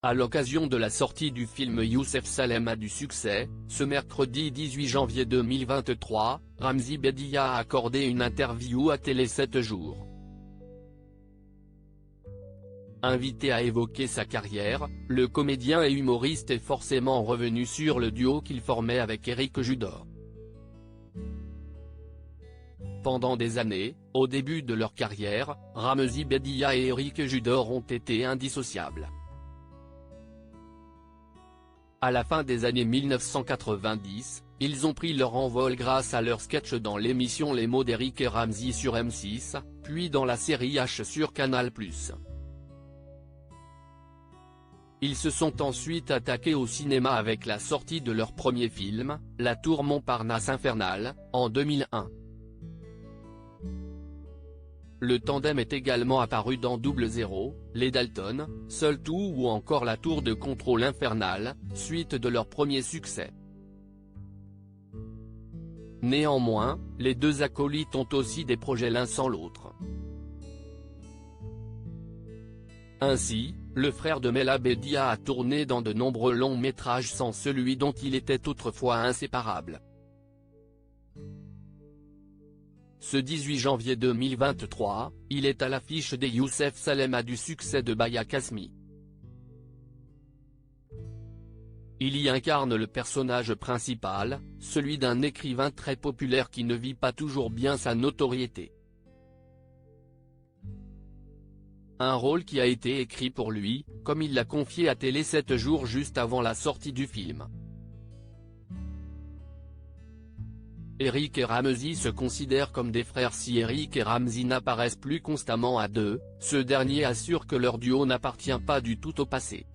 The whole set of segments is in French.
À l'occasion de la sortie du film Youssef Salem a du succès, ce mercredi 18 janvier 2023, Ramzy Bedia a accordé une interview à Télé 7 jours. Invité à évoquer sa carrière, le comédien et humoriste est forcément revenu sur le duo qu'il formait avec Eric Judor. Pendant des années, au début de leur carrière, Ramzy Bedia et Eric Judor ont été indissociables. À la fin des années 1990, ils ont pris leur envol grâce à leurs sketchs dans l'émission Les mots d'Eric et Ramzy sur M6, puis dans la série H sur Canal+. Ils se sont ensuite attaqués au cinéma avec la sortie de leur premier film, La Tour Montparnasse Infernale, en 2001. Le tandem est également apparu dans Double Zéro, Les Dalton, Seul Tout ou encore La Tour de Contrôle Infernale, suite de leur premier succès. Néanmoins, les deux acolytes ont aussi des projets l'un sans l'autre. Ainsi, le frère de Mela Bedia a tourné dans de nombreux longs métrages sans celui dont il était autrefois inséparable. Ce 18 janvier 2023, il est à l'affiche des Youssef Salem a du succès de Baya Kasmi. Il y incarne le personnage principal, celui d'un écrivain très populaire qui ne vit pas toujours bien sa notoriété. Un rôle qui a été écrit pour lui, comme il l'a confié à Télé 7 jours juste avant la sortie du film. Eric et Ramzy se considèrent comme des frères. Si Eric et Ramzy n'apparaissent plus constamment à deux, ce dernier assure que leur duo n'appartient pas du tout au passé.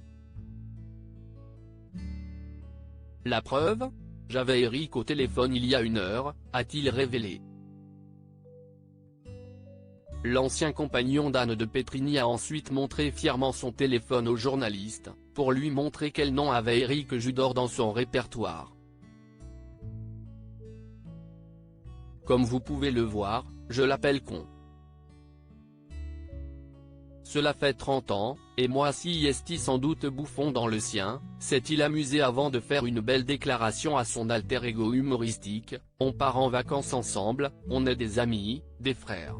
La preuve ? J'avais Eric au téléphone il y a 1 heure, a-t-il révélé. L'ancien compagnon d'Anne de Pétrigny a ensuite montré fièrement son téléphone au journaliste, pour lui montrer quel nom avait Eric Judor dans son répertoire. Comme vous pouvez le voir, je l'appelle con. Cela fait 30 ans, et moi si est sans doute bouffon dans le sien, s'est-il amusé avant de faire une belle déclaration à son alter ego humoristique, on part en vacances ensemble, on est des amis, des frères.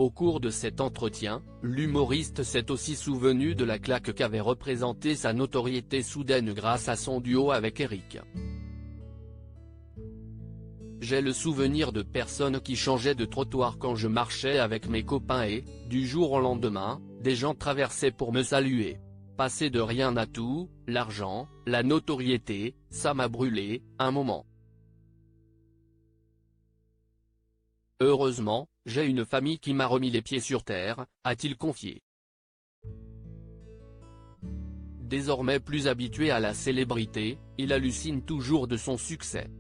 Au cours de cet entretien, l'humoriste s'est aussi souvenu de la claque qu'avait représentée sa notoriété soudaine grâce à son duo avec Eric. J'ai le souvenir de personnes qui changeaient de trottoir quand je marchais avec mes copains et, du jour au lendemain, des gens traversaient pour me saluer. Passer de rien à tout, l'argent, la notoriété, ça m'a brûlé, un moment. Heureusement, j'ai une famille qui m'a remis les pieds sur terre, a-t-il confié. Désormais plus habitué à la célébrité, il hallucine toujours de son succès.